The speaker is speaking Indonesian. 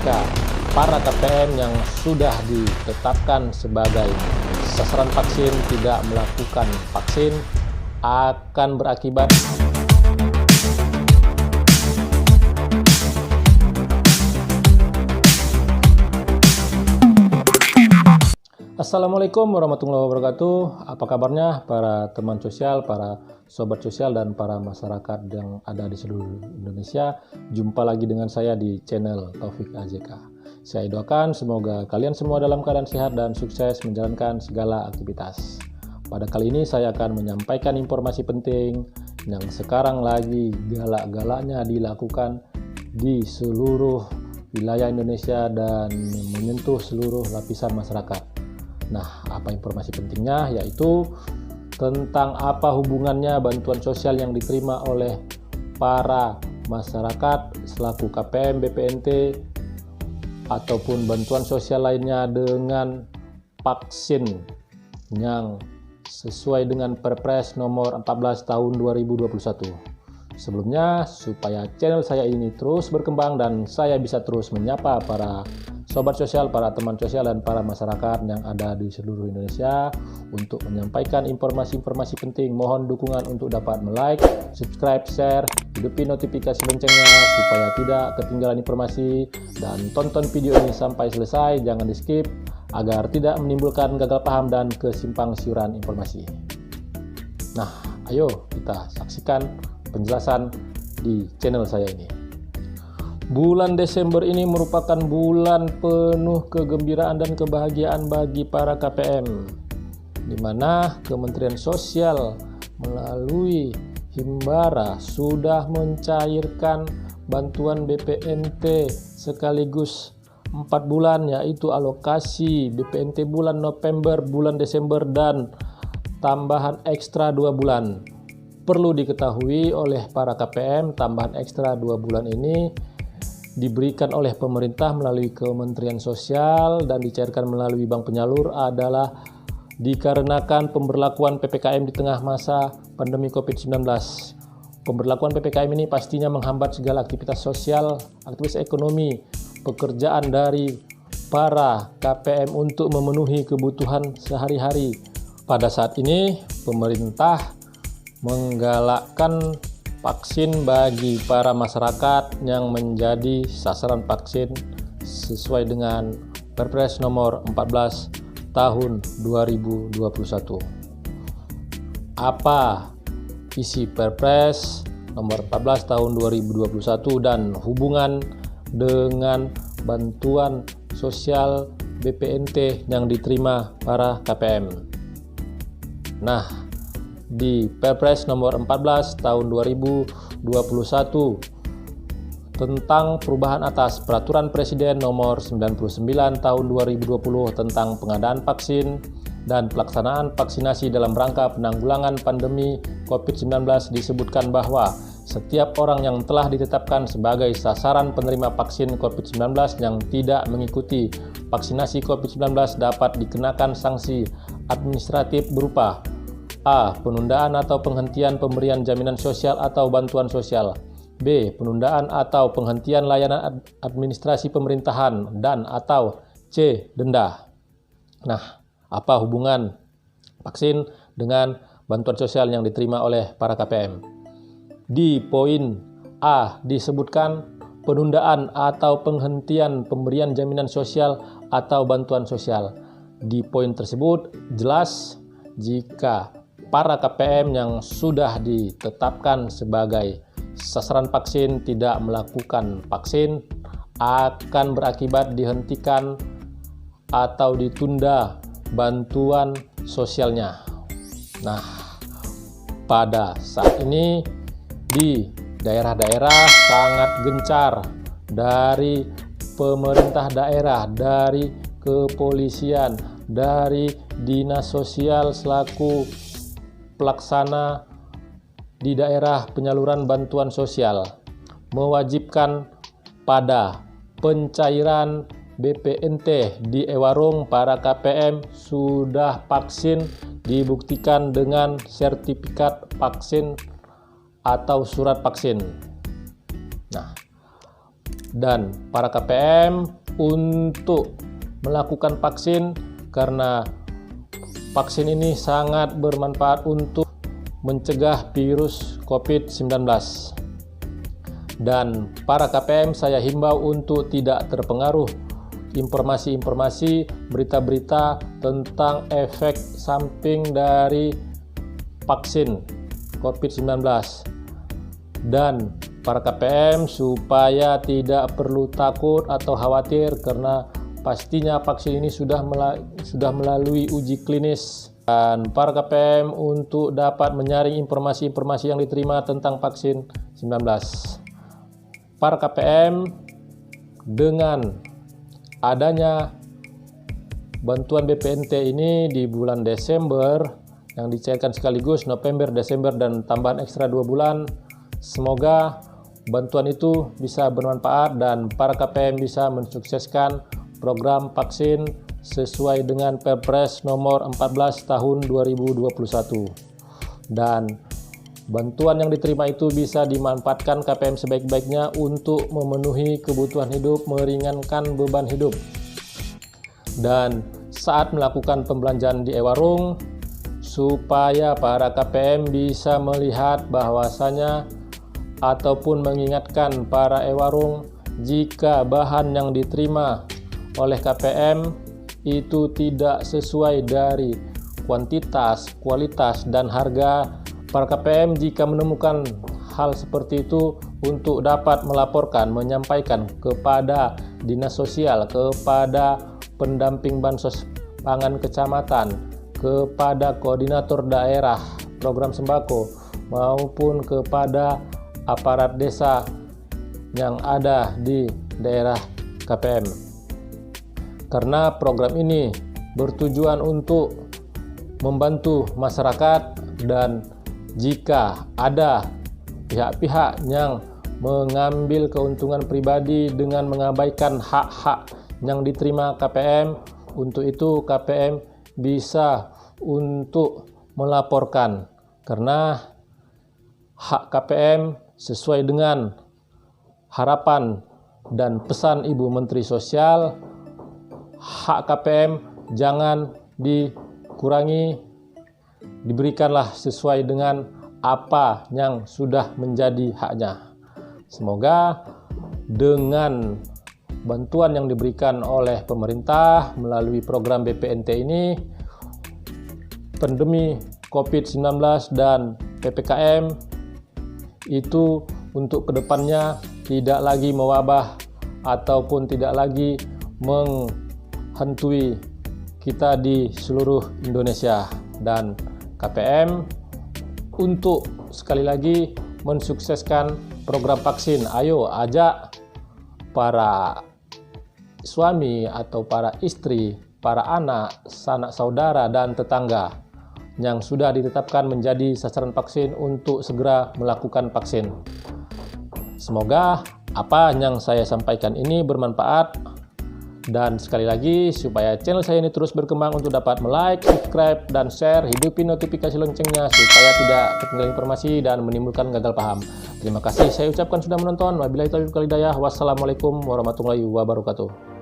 jika para KPM yang sudah ditetapkan sebagai sasaran vaksin tidak melakukan vaksin akan berakibat Assalamualaikum warahmatullahi wabarakatuh. Apa kabarnya para teman sosial, para sobat sosial, dan para masyarakat yang ada di seluruh Indonesia? Jumpa lagi dengan saya di channel Taufik AJK. Saya doakan semoga kalian semua dalam keadaan sehat dan sukses menjalankan segala aktivitas. Pada kali ini saya akan menyampaikan informasi penting yang sekarang lagi galak-galaknya dilakukan di seluruh wilayah Indonesia dan menyentuh seluruh lapisan masyarakat. Nah, apa informasi pentingnya? Yaitu tentang apa hubungannya bantuan sosial yang diterima oleh para masyarakat selaku KPM, BPNT, ataupun bantuan sosial lainnya dengan vaksin yang sesuai dengan Perpres nomor 14 tahun 2021. Sebelumnya, supaya channel saya ini terus berkembang dan saya bisa terus menyapa para sobat sosial, para teman sosial, dan para masyarakat yang ada di seluruh Indonesia untuk menyampaikan informasi-informasi penting, mohon dukungan untuk dapat like, subscribe, share, hidupin notifikasi loncengnya supaya tidak ketinggalan informasi, dan tonton video ini sampai selesai, jangan di skip agar tidak menimbulkan gagal paham dan kesimpang siuran informasi. Nah, ayo kita saksikan penjelasan di channel saya ini. Bulan Desember ini merupakan bulan penuh kegembiraan dan kebahagiaan bagi para KPM, di mana Kementerian Sosial melalui Himbara sudah mencairkan bantuan BPNT sekaligus 4 bulan, yaitu alokasi BPNT bulan November, bulan Desember, dan tambahan ekstra 2 bulan. Perlu diketahui oleh para KPM, tambahan ekstra 2 bulan ini diberikan oleh pemerintah melalui Kementerian Sosial dan dicairkan melalui bank penyalur adalah dikarenakan pemberlakuan PPKM di tengah masa pandemi COVID-19. Pemberlakuan PPKM ini pastinya menghambat segala aktivitas sosial, aktivitas ekonomi, pekerjaan dari para KPM untuk memenuhi kebutuhan sehari-hari. Pada saat ini, pemerintah menggalakkan vaksin bagi para masyarakat yang menjadi sasaran vaksin sesuai dengan Perpres nomor 14 tahun 2021. Apa isi Perpres nomor 14 tahun 2021 dan hubungan dengan bantuan sosial BPNT yang diterima para KPM? Nah, di Perpres nomor 14 tahun 2021 tentang perubahan atas Peraturan Presiden nomor 99 tahun 2020 tentang pengadaan vaksin dan pelaksanaan vaksinasi dalam rangka penanggulangan pandemi COVID-19 disebutkan bahwa setiap orang yang telah ditetapkan sebagai sasaran penerima vaksin COVID-19 yang tidak mengikuti vaksinasi COVID-19 dapat dikenakan sanksi administratif berupa A. Penundaan atau penghentian pemberian jaminan sosial atau bantuan sosial. B. Penundaan atau penghentian layanan administrasi pemerintahan dan atau C. Denda. Nah, apa hubungan vaksin dengan bantuan sosial yang diterima oleh para KPM? Di poin A disebutkan penundaan atau penghentian pemberian jaminan sosial atau bantuan sosial. Di poin tersebut jelas jika para KPM yang sudah ditetapkan sebagai sasaran vaksin tidak melakukan vaksin akan berakibat dihentikan atau ditunda bantuan sosialnya. Nah, pada saat ini di daerah-daerah sangat gencar dari pemerintah daerah, dari kepolisian, dari dinas sosial selaku pelaksana di daerah penyaluran bantuan sosial mewajibkan pada pencairan BPNT di e-warung para KPM sudah vaksin dibuktikan dengan sertifikat vaksin atau surat vaksin. Nah, dan para KPM untuk melakukan vaksin, karena vaksin ini sangat bermanfaat untuk mencegah virus COVID-19. Dan para KPM saya himbau untuk tidak terpengaruh informasi-informasi, berita-berita tentang efek samping dari vaksin COVID-19. Dan para KPM supaya tidak perlu takut atau khawatir, karena pastinya vaksin ini sudah melalui uji klinis. Dan para KPM untuk dapat menyaring informasi-informasi yang diterima tentang vaksin 19. Para KPM, dengan adanya bantuan BPNT ini di bulan Desember yang dicairkan sekaligus November, Desember, dan tambahan ekstra 2 bulan, semoga bantuan itu bisa bermanfaat dan para KPM bisa mensukseskan program vaksin sesuai dengan Perpres nomor 14 tahun 2021. Dan bantuan yang diterima itu bisa dimanfaatkan KPM sebaik-baiknya untuk memenuhi kebutuhan hidup, meringankan beban hidup. Dan saat melakukan pembelanjaan di e-warung, supaya para KPM bisa melihat bahwasanya ataupun mengingatkan para e-warung jika bahan yang diterima oleh KPM itu tidak sesuai dari kuantitas, kualitas, dan harga. Para KPM jika menemukan hal seperti itu untuk dapat melaporkan, menyampaikan kepada Dinas Sosial, kepada pendamping bansos pangan kecamatan, kepada koordinator daerah program sembako, maupun kepada aparat desa yang ada di daerah KPM. Karena program ini bertujuan untuk membantu masyarakat, dan jika ada pihak-pihak yang mengambil keuntungan pribadi dengan mengabaikan hak-hak yang diterima KPM, untuk itu KPM bisa untuk melaporkan, karena hak KPM sesuai dengan harapan dan pesan Ibu Menteri Sosial. Hak KPM jangan dikurangi, diberikanlah sesuai dengan apa yang sudah menjadi haknya. Semoga dengan bantuan yang diberikan oleh pemerintah melalui program BPNT ini, pandemi COVID-19 dan PPKM itu untuk kedepannya tidak lagi mewabah ataupun tidak lagi menghantui kita di seluruh Indonesia. Dan KPM untuk sekali lagi mensukseskan program vaksin. Ayo ajak para suami atau para istri, para anak, sanak saudara, dan tetangga yang sudah ditetapkan menjadi sasaran vaksin untuk segera melakukan vaksin. Semoga apa yang saya sampaikan ini bermanfaat. Dan sekali lagi, supaya channel saya ini terus berkembang, untuk dapat like, subscribe, dan share, hidupin notifikasi loncengnya supaya tidak ketinggalan informasi dan menimbulkan gagal paham. Terima kasih saya ucapkan sudah menonton. Wabillahi taufiq wal hidayah. Wassalamualaikum warahmatullahi wabarakatuh.